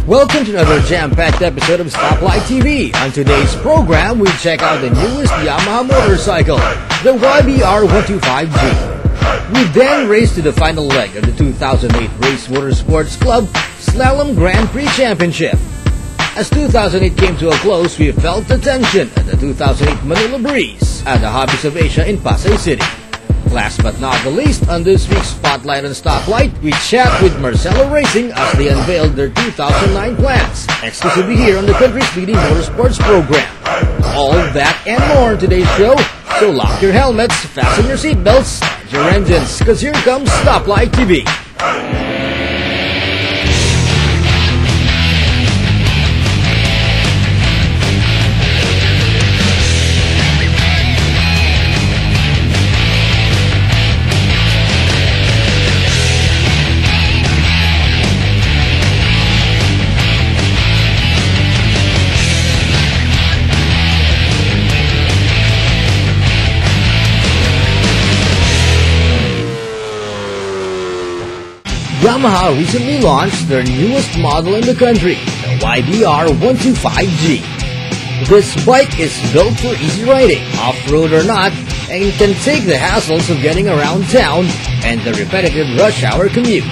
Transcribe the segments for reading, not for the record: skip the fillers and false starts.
Welcome to another jam-packed episode of Stoplight TV. On today's program, we check out the newest Yamaha motorcycle, the YBR 125G. We then race to the final leg of the 2008 Race Motorsports Club Slalom Grand Prix Championship. As 2008 came to a close, we felt the tension at the 2008 Manila Priz at the Hobbies of Asia in Pasay City. Last but not the least, on this week's Spotlight on Stoplight, we chat with Marcelo Racing as they unveiled their 2009 plans, exclusively here on the country's leading motorsports program. All that and more in today's show, so lock your helmets, fasten your seatbelts, start your engines, because here comes Stoplight TV. Yamaha recently launched their newest model in the country, the YBR 125G. This bike is built for easy riding, off-road or not, and can take the hassles of getting around town and the repetitive rush hour commute.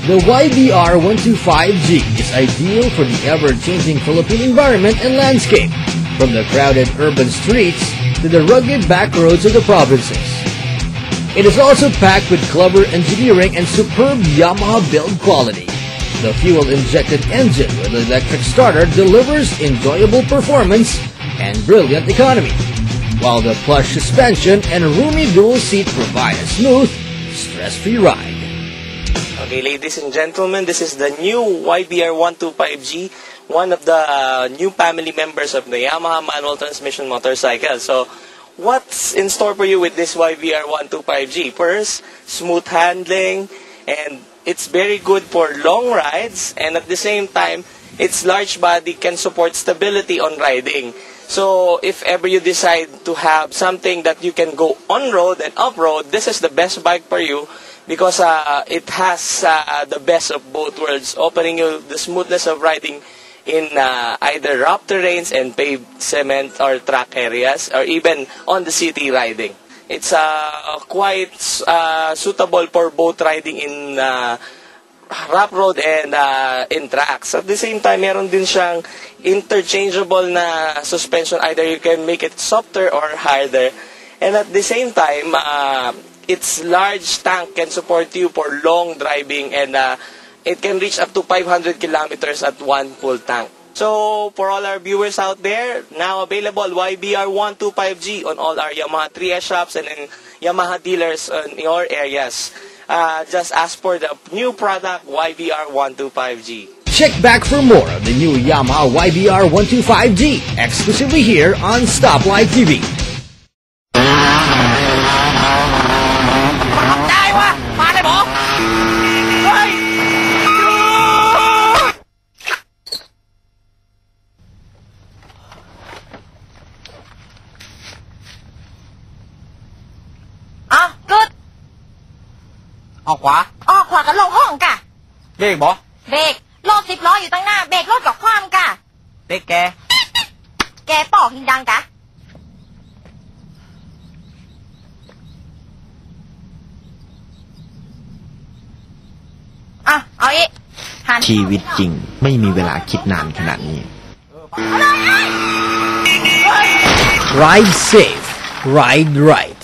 The YBR 125G is ideal for the ever-changing Philippine environment and landscape, from the crowded urban streets to the rugged back roads of the provinces. It is also packed with clever engineering and superb Yamaha build quality. The fuel-injected engine with electric starter delivers enjoyable performance and brilliant economy, while the plush suspension and roomy dual seat provide a smooth, stress-free ride. Okay, ladies and gentlemen, this is the new YBR 125G, one of the new family members of the Yamaha manual transmission motorcycle. So, what's in store for you with this YBR 125G? First, smooth handling, and it's very good for long rides, and at the same time, its large body can support stability on riding. So, if ever you decide to have something that you can go on-road and off-road, this is the best bike for you because it has the best of both worlds, offering you the smoothness of riding in either rough terrains and paved cement or track areas, or even on the city riding. It's quite suitable for both riding in rough road and in tracks. At the same time, meron din siyang interchangeable na suspension. Either you can make it softer or harder. And at the same time, its large tank can support you for long driving, and it can reach up to 500 kilometers at one full tank. So, for all our viewers out there, now available YBR 125G on all our Yamaha 3S shops and in Yamaha dealers in your areas. Just ask for the new product, YBR 125G. Check back for more of the new Yamaha YBR 125G, exclusively here on Stoplight TV. Good. ออกขวา ออกขวากันลงห้องกะ เบรกบ่ เบรกรถ10 ล้ออยู่ตั้งหน้าเบรกรถกับความกะ เบรกแก แกปอกหิงดังกะเอาอีก ชีวิตจริงไม่มีเวลาคิดนานขนาดนี้ Ride safe, ride right.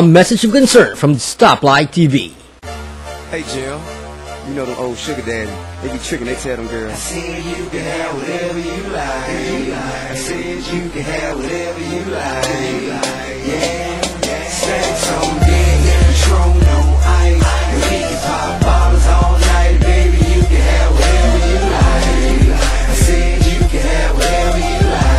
A message of concern from Stoplight TV. Hey, Jill. You know them old sugar daddy. They be tricking, they tell them girls. I said you can have whatever you like. I said you can have whatever you like. Yeah, sex on deck, Patron on ice. And we can pop bottles all night, baby. You can have whatever you like. I said you can have whatever you like.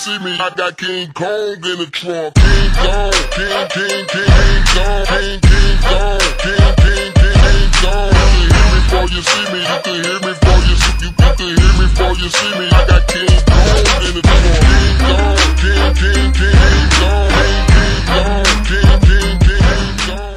see me, I got King Kong in the trunk. King Kong, King, King, King Kong, King, King Kong, King, King, King Kong. You can hear me before you see me. You can hear me before you see me. You can hear me before you see me. I got King Kong in the trunk. King Kong, King, King, King Kong, King, King Kong, King, King, King Kong.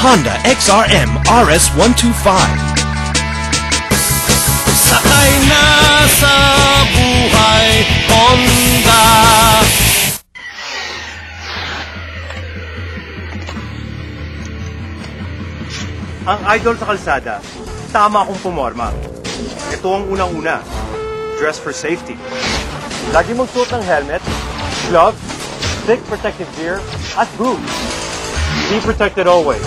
Honda XRM RS125. Sakay na sa buhay, Honda. Ang idol sa kalsada, tama akong pumorma. Ito ang unang-una. Dress for safety. Lagi magsuot ng helmet, gloves, thick protective gear, at boots. Be protected always.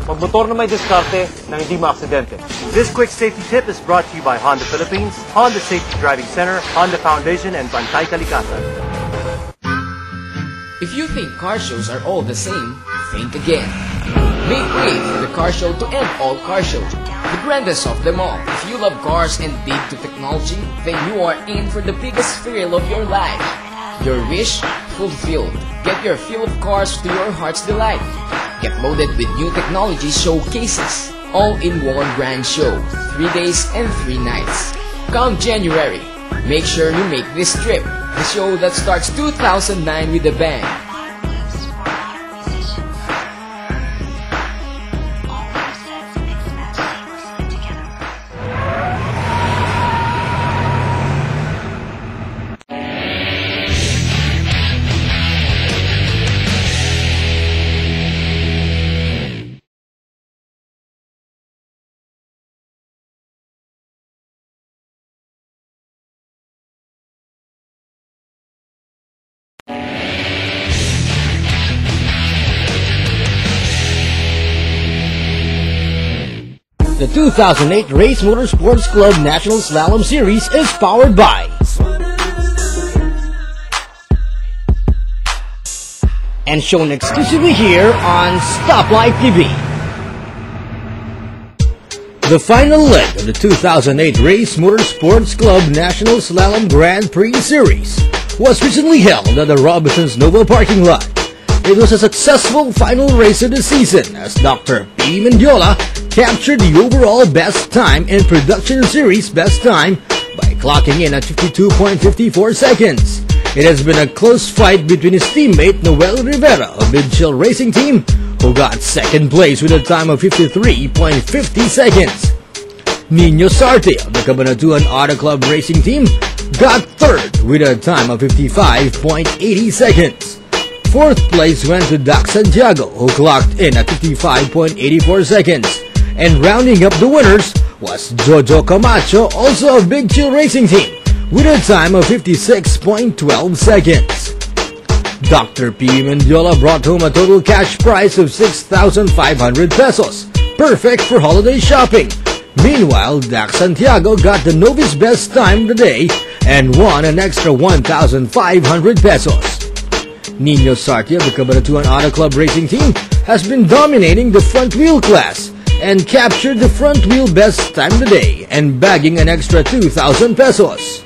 Magmotor na may diskarte na hindi maaksidente. This quick safety tip is brought to you by Honda Philippines, Honda Safety Driving Center, Honda Foundation, and Bantay Kalikasan. If you think car shows are all the same, think again. Make way for the car show to end all car shows. The grandest of them all. If you love cars and dig to technology, then you are in for the biggest thrill of your life. Your wish fulfilled. Get your fill of cars to your heart's delight. Get loaded with new technology showcases. All in one grand show. 3 days and 3 nights. Come January. Make sure you make this trip. The show that starts 2009 with a bang. The 2008 Race Motorsports Club National Slalom Series is powered by and shown exclusively here on Stoplight TV. The final leg of the 2008 Race Motorsports Club National Slalom Grand Prix Series was recently held at the Robinson's Nova parking lot. It was a successful final race of the season as Dr. P. Mendiola captured the overall best time and production series best time by clocking in at 52.54 seconds. It has been a close fight between his teammate Noel Rivera of Big Chill Racing Team, who got second place with a time of 53.50 seconds. Nino Sarte of the Cabanatuan Auto Club Racing Team got third with a time of 55.80 seconds. Fourth place went to Doc Santiago, who clocked in at 55.84 seconds. And rounding up the winners was Jojo Camacho, also of Big Chill Racing Team, with a time of 56.12 seconds. Dr. P. Mendiola brought home a total cash prize of 6,500 pesos, perfect for holiday shopping. Meanwhile, Doc Santiago got the novice best time of the day and won an extra 1,500 pesos. Nino Sarte of the Cabanatuan Auto Club Racing Team has been dominating the front wheel class and captured the front wheel best time of the day and bagging an extra 2,000 pesos.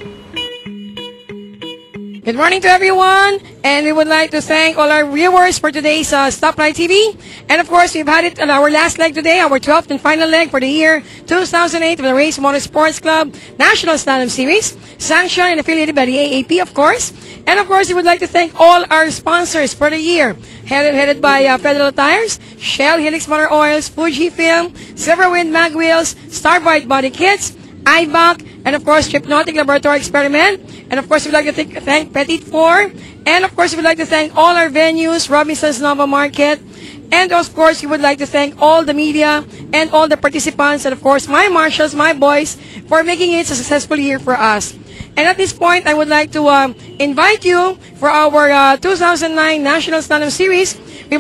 Good morning to everyone, and we would like to thank all our viewers for today's Stoplight TV. And of course, we've had it on our last leg today, our 12th and final leg for the year 2008 of the Race Motorsports Club National Slalom Series, sanctioned and affiliated by the AAP, of course. And of course, we would like to thank all our sponsors for the year, headed by Federal Tires, Shell Helix Motor Oils, Fujifilm, Silverwind Mag Wheels, Starbright Body Kits, IBAC, and of course, Hypnotic Laboratory Experiment. And of course, we'd like to thank Petit Four. And of course, we'd like to thank all our venues, Robinson's Nova Market. And of course, we would like to thank all the media and all the participants. And of course, my marshals, my boys, for making it a successful year for us. And at this point, I would like to invite you for our 2009 National Slalom Series, We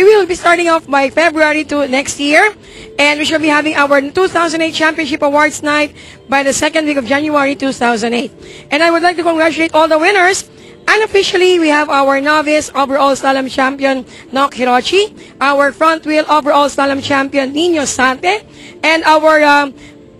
will be starting off by February to next year. And we shall be having our 2008 Championship Awards Night by the second week of January 2008. And I would like to congratulate all the winners. Unofficially, we have our novice overall slalom champion, Nok Hirochi, our front wheel overall slalom champion, Nino Sante, and our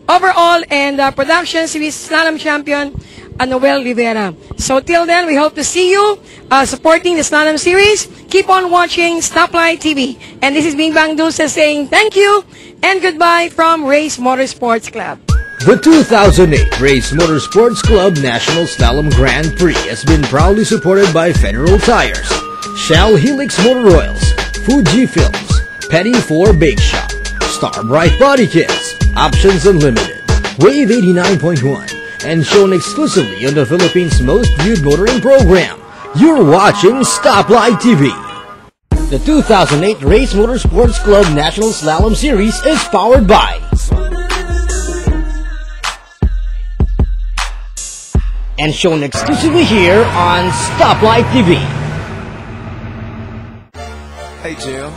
overall and production series slalom champion, Noel Rivera. So till then, we hope to see you supporting the slalom series. Keep on watching Stoplight TV. And this is Bing Bang Dulce saying thank you and goodbye from Race Motorsports Club. The 2008 Race Motorsports Club National Slalom Grand Prix has been proudly supported by Federal Tires, Shell Helix Motor Oils, Fuji Films, Petty 4 Bake Shop, Starbright Body Kits, Options Unlimited, Wave 89.1, and shown exclusively on the Philippines' most viewed motoring program. You're watching Stoplight TV. The 2008 Race Motorsports Club National Slalom Series is powered by and shown exclusively here on Stoplight TV. Hey, Jill.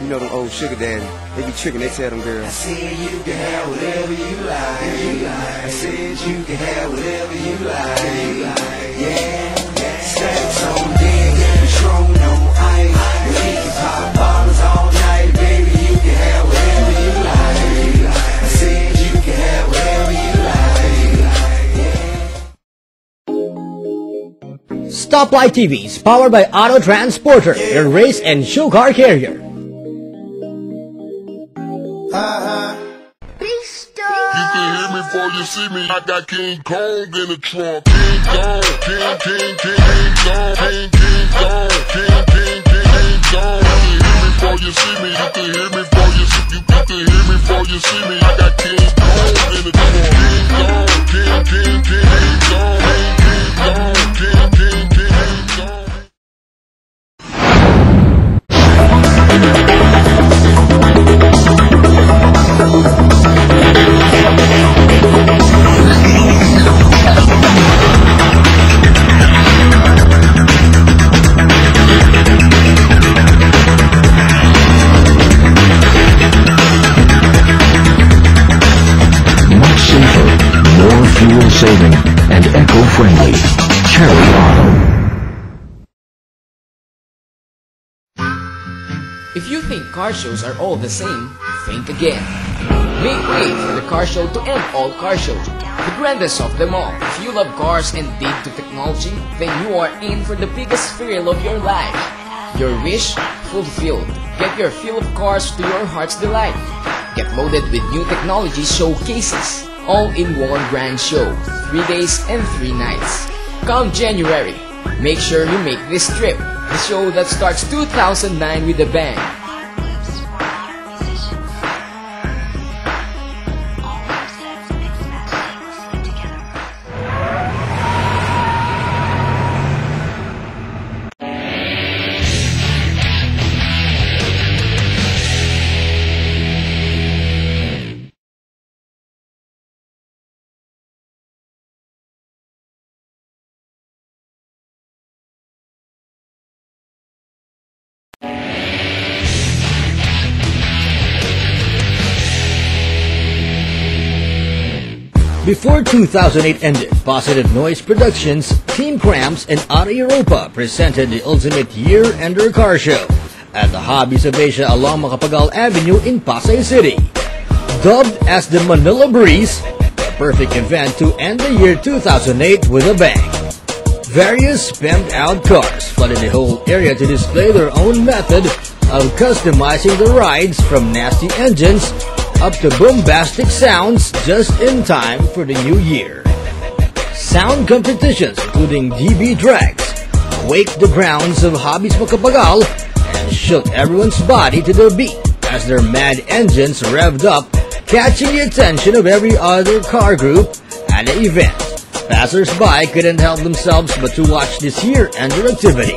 You know them old sugar daddy. They be tricking, they tell them girls, I said you can have whatever you like. I said you can have whatever you like. Yeah, stacks on deck, Patron on ice. We can pop bottles all night, baby. You can have whatever you like. I said you can have whatever you like. Stoplight TV is powered by Auto Transporter, your race and show car carrier. You can hear me before you see me. I got King Kong in the trunk. King Kong, King Kong, King Kong, King Kong. You can hear me before you see me. You can hear me before you see me. You can hear me before you see me. I got King Kong in the trunk. King Kong, King Kong, King Kong. Fuel-saving and eco-friendly. Cherry Auto. If you think car shows are all the same, think again. Make way for the car show to end all car shows. The grandest of them all. If you love cars and dig to technology, then you are in for the biggest thrill of your life. Your wish fulfilled. Get your fill of cars to your heart's delight. Get loaded with new technology showcases. All in one grand show, 3 days and 3 nights. Come January, make sure you make this trip, the show that starts 2009 with a bang. Before 2008 ended, Positive Noise Productions, Team Cramps, and Auto Europa presented the ultimate year-ender car show at the Hobbies of Asia along Macapagal Avenue in Pasay City. Dubbed as the Manila Breeze, the perfect event to end the year 2008 with a bang. Various pimped-out cars flooded the whole area to display their own method of customizing the rides, from nasty engines up to bombastic sounds, just in time for the new year. Sound competitions including DB drags quaked the grounds of Hobbies Macapagal and shook everyone's body to the beat as their mad engines revved up, catching the attention of every other car group at the event. Passers-by couldn't help themselves but to watch this year-ender activity.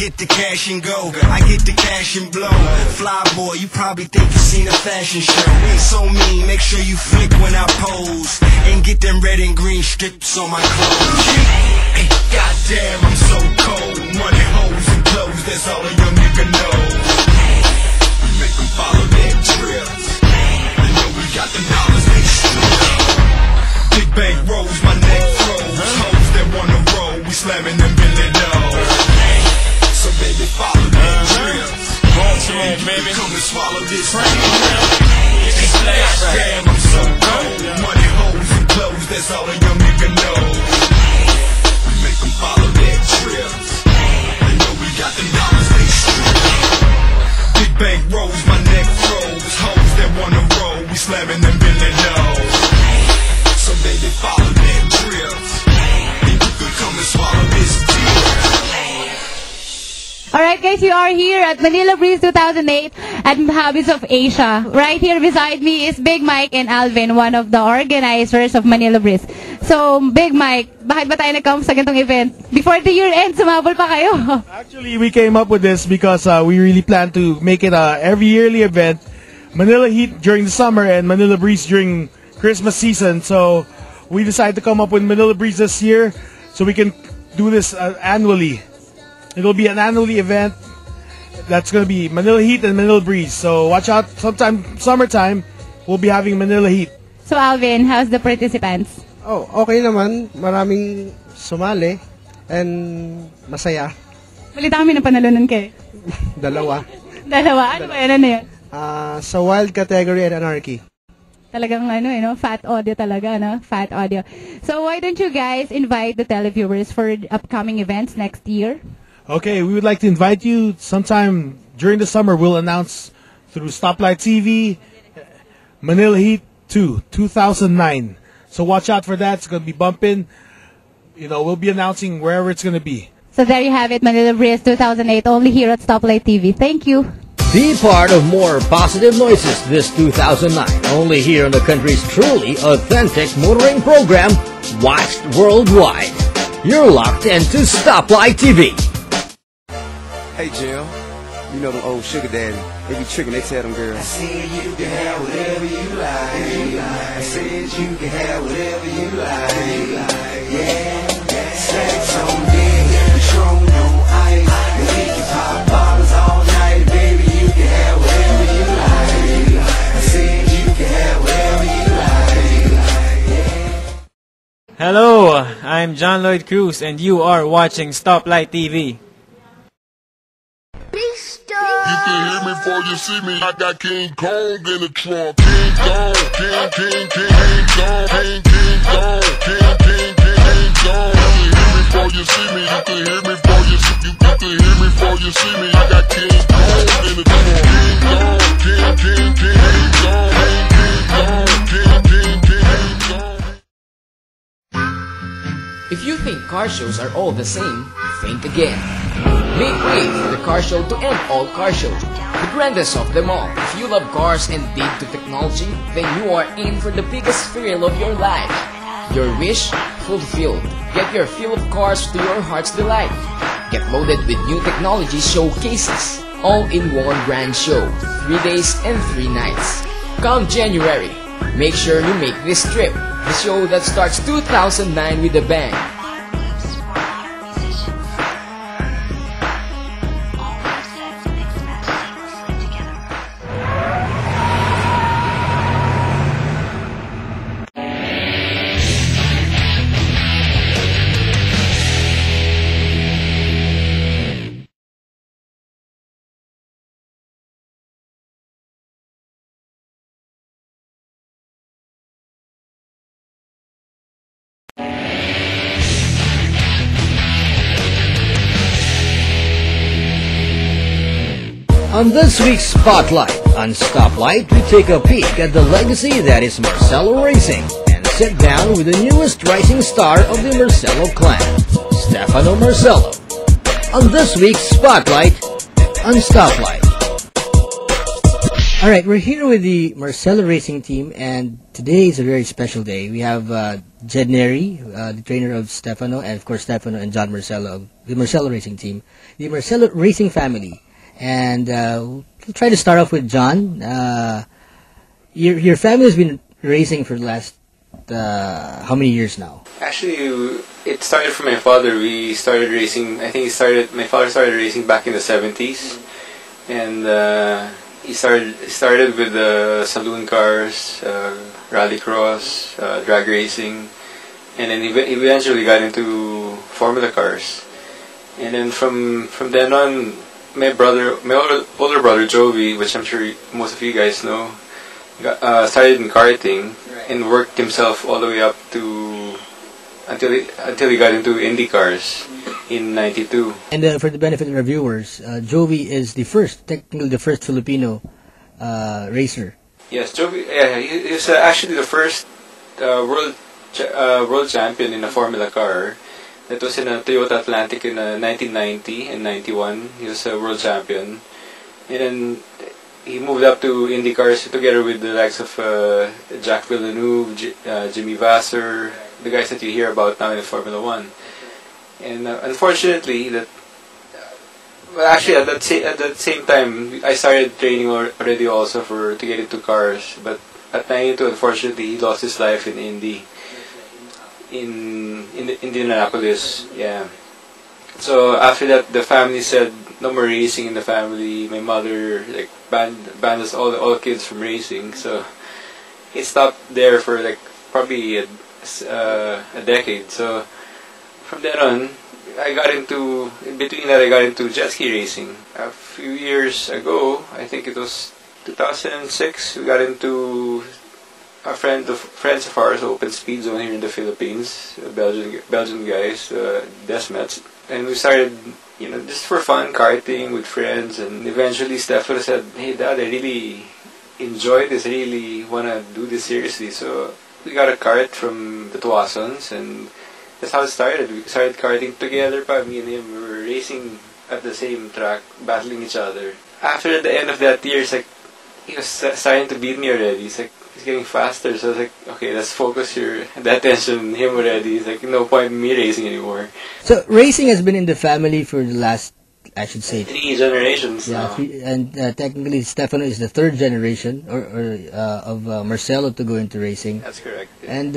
get the cash and go. I get the cash and blow. Fly boy, you probably think you seen a fashion show. So mean, make sure you flick when I pose and get them red and green strips on my clothes. Hey, goddamn, I'm so cold. Money, hoes, and clothes, that's all a young nigga knows. We make them follow their trips. I know we got the dollars, they strip. Big bank rolls, my neck froze. Hoes that wanna roll, we slamming them Billy doors. So baby, follow their trips. Baltimore, baby, come and swallow this. Damn, I'm so cold. Money, hoes, and clothes, that's all a young nigga knows. We make them follow their trips. They know we got the dollars, they strip. Big bank rolls, my neck froze. Hoes that wanna roll, we slamming them Billy doors. So baby, follow their trips. And you could come and swallow this deal. Alright guys, you are here at Manila Priz 2008 at Hobbies of Asia. Right here beside me is Big Mike and Alvin, one of the organizers of Manila Priz. So, Big Mike, bakit ba tayo nagkam sa ganitong event? Before the year end, sumabol pa kayo. Actually, we came up with this because we really plan to make it a every yearly event. Manila Heat during the summer and Manila Breeze during Christmas season. So, we decided to come up with Manila Breeze this year so we can do this annually. It'll be an annually event that's going to be Manila Heat and Manila Breeze. So watch out, sometime summertime, we'll be having Manila Heat. So Alvin, how's the participants? Oh, okay naman. Maraming sumali and masaya. Balita kami na panalunan kayo. Dalawa. Dalawa? Ano ba yan? Ano yan? Sa wild category and anarchy. Talagang fat audio talaga, no? Fat audio. So why don't you guys invite the televiewers for upcoming events next year? Okay, we would like to invite you sometime during the summer. We'll announce through Stoplight TV, Manila Heat 2, 2009. So watch out for that. It's going to be bumping. We'll be announcing wherever it's going to be. So there you have it, Manila Priz 2008, only here at Stoplight TV. Thank you. Be part of more positive noises this 2009, only here on the country's truly authentic motoring program, watched worldwide. You're locked into Stoplight TV. Hey Jim, you know them old sugar daddy. They be tricking, they tell them girls, I said you can have whatever you like. I said you can have whatever you like. Yeah, sex on deck, Patron on ice. And we can pop bottles all night, baby, you can have whatever you like. I said you can have whatever you like. Hello, I'm John Lloyd Cruz and you are watching Stoplight TV. You can hear me before you see me. I got King Kong in the trunk. King Kong, King Kong, King Kong, King Kong. You can hear me before you see me. You can hear me before you see me. You can hear me before you see me. I got King Kong in the trunk. King Kong, King Kong, King Kong. If you think car shows are all the same, think again. Make way for the car show to end all car shows. The grandest of them all. If you love cars and dig to technology, then you are in for the biggest thrill of your life. Your wish fulfilled. Get your fill of cars to your heart's delight. Get loaded with new technology showcases. All in one grand show. 3 days and 3 nights. Come January, make sure you make this trip. The show that starts 2009 with a bang. On this week's Spotlight on Stoplight, we take a peek at the legacy that is Marcelo Racing and sit down with the newest rising star of the Marcelo clan, Stefano Marcelo. On this week's Spotlight on Stoplight. All right, we're here with the Marcelo Racing Team, and today is a very special day. We have Jed Neri, the trainer of Stefano, and of course Stefano and John Marcelo of the Marcelo Racing Team, the Marcelo Racing family. And we'll try to start off with John. Your family has been racing for the last how many years now? Actually, it started from my father. We started racing. I think my father started racing back in the 70s, and he started with saloon cars, rallycross, drag racing, and then he eventually got into formula cars. And then from then on, my older brother Joey, which I'm sure most of you guys know, started in karting and worked himself all the way up to until he got into Indy cars in '92. And for the benefit of our viewers, Joey is technically the first Filipino racer. Yes, Joey. Yeah, he was actually the first world champion in a Formula car. That was in a Toyota Atlantic in 1990 and 91. He was a world champion, and then he moved up to Indy cars together with the likes of Jacques Villeneuve, Jimmy Vasser, the guys that you hear about now in Formula One. And unfortunately, at that same time, I started training already also to get into cars. But at 92, unfortunately, he lost his life in Indy, in Indianapolis. Yeah. So after that, the family said no more racing in the family. My mother banned us all kids from racing. So it stopped there for probably a decade. So from then on, I got into jet ski racing. A few years ago, I think it was 2006, we got into friends of ours opened speed zone here in the Philippines, Belgian guys, Desmets, and we started, just for fun, karting with friends, and eventually Stefano said, "Hey Dad, I really enjoy this, I really want to do this seriously." So we got a cart from the Tuasons, and that's how it started. We started karting together, me and him. We were racing at the same track, battling each other. After the end of that year, it's he was starting to beat me already. He's getting faster, so I was like, okay, let's focus the attention on him already. It's no point in me racing anymore. So racing has been in the family for the last, I should say, 3 generations. Yeah, and technically Stefano is the 3rd generation of Marcelo to go into racing. That's correct. Yeah. And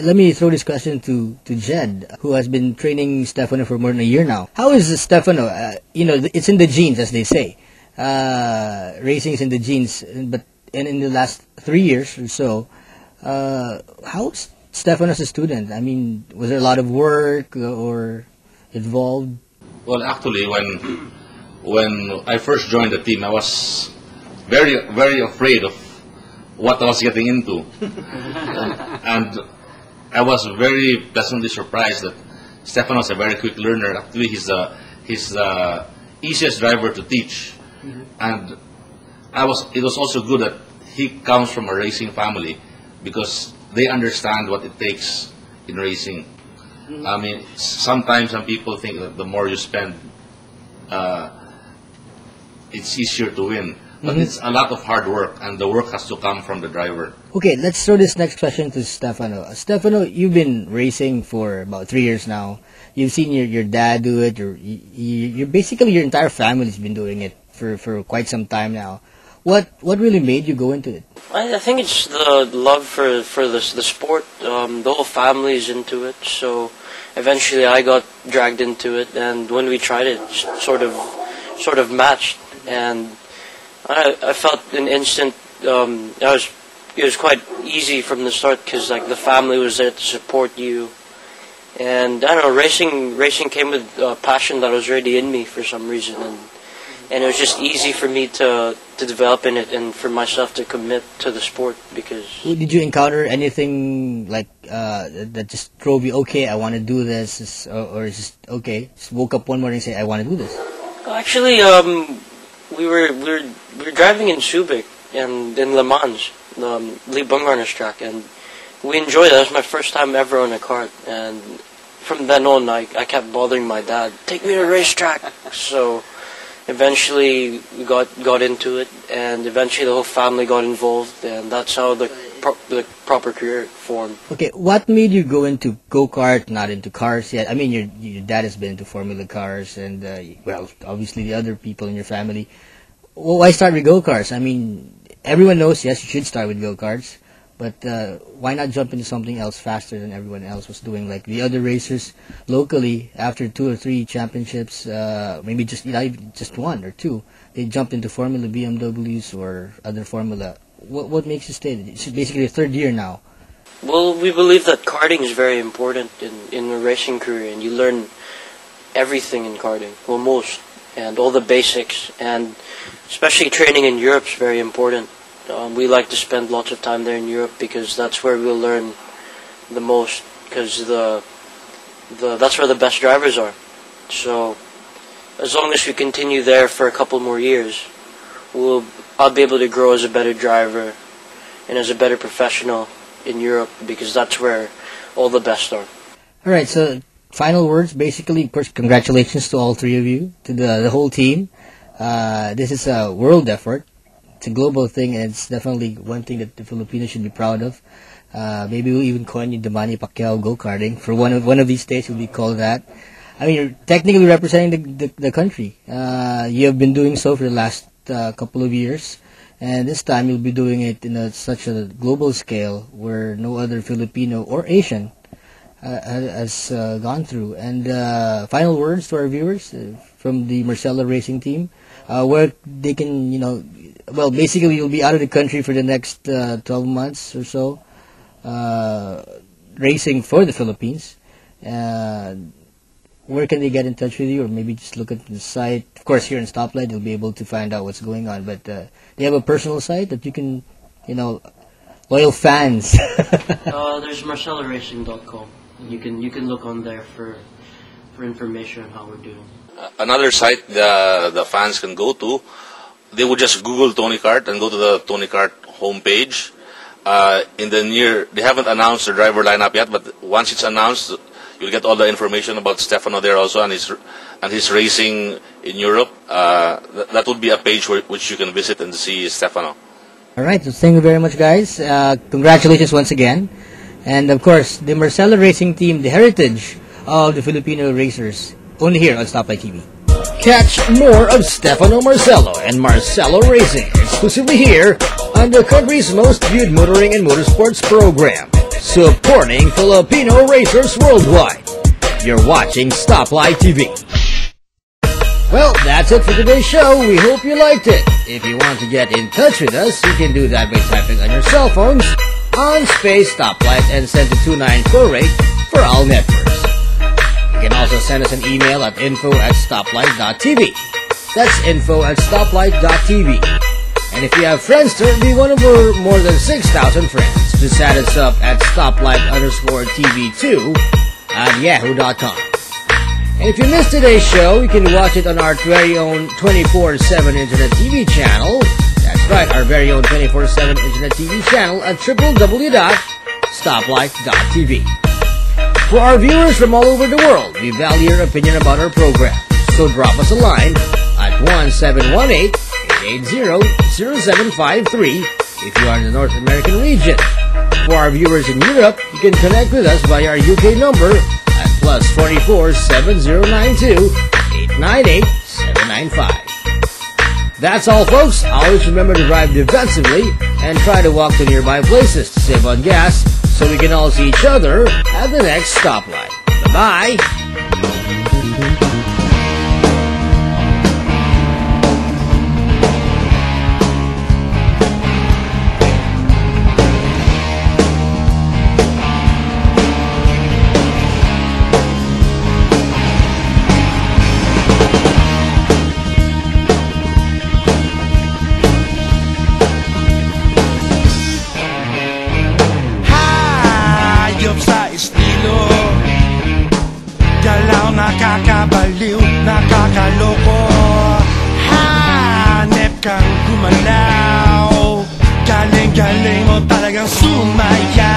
let me throw this question to Jed, who has been training Stefano for more than a year now. How is Stefano? It's in the genes, as they say. Racing is in the genes, but in the last 3 years or so, how's Stefano as a student? I mean, was there a lot of work or involved? Well, actually, when I first joined the team, I was very, very afraid of what I was getting into, and I was very pleasantly surprised that Stefano's a very quick learner. Actually, he's the easiest driver to teach, and it was also good that he comes from a racing family, because they understand what it takes in racing. I mean, sometimes some people think that the more you spend, it's easier to win. But it's a lot of hard work, and the work has to come from the driver. Okay, let's throw this next question to Stefano. Stefano, you've been racing for about 3 years now. You've seen your dad do it, or basically your entire family's been doing it for quite some time now. What really made you go into it? I think it's the love for the sport. The whole family's into it, so eventually I got dragged into it, and when we tried it, sort of matched, and I felt an instant. It was quite easy from the start, because the family was there to support you, and I don't know, racing came with a passion that was already in me for some reason, and it was just easy for me to develop in it, and for myself to commit to the sport. Because did you encounter anything that just drove you? Okay, I want to do this, or just okay, just woke up one morning and say I want to do this? Actually, we were driving in Subic and in Le Mans, the Lee Bumgarner's track, and we enjoyed it. That was my first time ever on a kart, and from then on, I kept bothering my dad, take me to a racetrack. So eventually we got into it, and eventually the whole family got involved, and that's how the proper career formed. Okay, what made you go into go-kart, not into cars yet? I mean, your dad has been into Formula cars, and well, obviously the other people in your family. Well, why start with go-karts? I mean, everyone knows, yes, you should start with go-karts, but why not jump into something else faster than everyone else was doing? Like the other racers locally, after 2 or 3 championships, maybe just just 1 or 2, they jumped into Formula BMWs or other Formula. What makes you stay? It's basically your 3rd year now. Well, we believe that karting is very important in a racing career, and you learn everything in karting, well, most, and all the basics, and especially training in Europe is very important. We like to spend lots of time there in Europe because that's where we'll learn the most, because that's where the best drivers are. So as long as we continue there for a couple more years, I'll be able to grow as a better driver and as a better professional in Europe, because that's where all the best are. All right, so final words, basically, of course, congratulations to all 3 of you, to the whole team. This is a world effort. It's a global thing, and it's definitely one thing that the Filipinos should be proud of. Maybe we'll even coin you the Manny Pacquiao go-karting. For one of these days, will be called that. I mean, you're technically representing the country. You have been doing so for the last couple of years, and this time you'll be doing it in such a global scale where no other Filipino or Asian has gone through. And final words to our viewers from the Marcelo Racing team, where they can, well, basically you'll be out of the country for the next 12 months or so, racing for the Philippines. Where can they get in touch with you, or maybe just look at the site? Of course, here in Stoplight, you'll be able to find out what's going on. But they have a personal site that you can, loyal fans. There's marceloracing.com. You can look on there for information on how we're doing. Another site the fans can go to, they would just Google Tony Kart and go to the Tony Kart homepage. They haven't announced the driver lineup yet, but once it's announced, you'll get all the information about Stefano there also, and his racing in Europe. That would be a page which you can visit and see Stefano. All right, so thank you very much, guys. Congratulations once again. And of course, the Marcelo Racing team, the heritage of the Filipino racers, only here on Stoplight TV. Catch more of Stefano Marcelo and Marcelo Racing exclusively here on the country's most viewed motoring and motorsports program, supporting Filipino racers worldwide. You're watching Stoplight TV. Well, that's it for today's show. We hope you liked it. If you want to get in touch with us, you can do that by typing on your cell phones on space Stoplight and send to 2948 for all networks. You can also send us an email at info@stoplight.tv. That's info@stoplight.tv. And if you have Friendster, be one of our more than 6,000 friends. Just add us up at stoplight_TV2 at yahoo.com. And if you missed today's show, you can watch it on our very own 24/7 Internet TV channel. That's right, our very own 24/7 Internet TV channel at www.stoplight.tv. For our viewers from all over the world, we value your opinion about our program. So drop us a line at 1718-880-0753 if you are in the North American region. For our viewers in Europe, you can connect with us via our UK number at +44 7092 898 795. That's all, folks. Always remember to drive defensively and try to walk to nearby places to save on gas, so we can all see each other at the next stoplight. Bye-bye. Nakakabaliw, nakakaloko, hanep kang gumalaw, galing-galing mo talagang sumaya.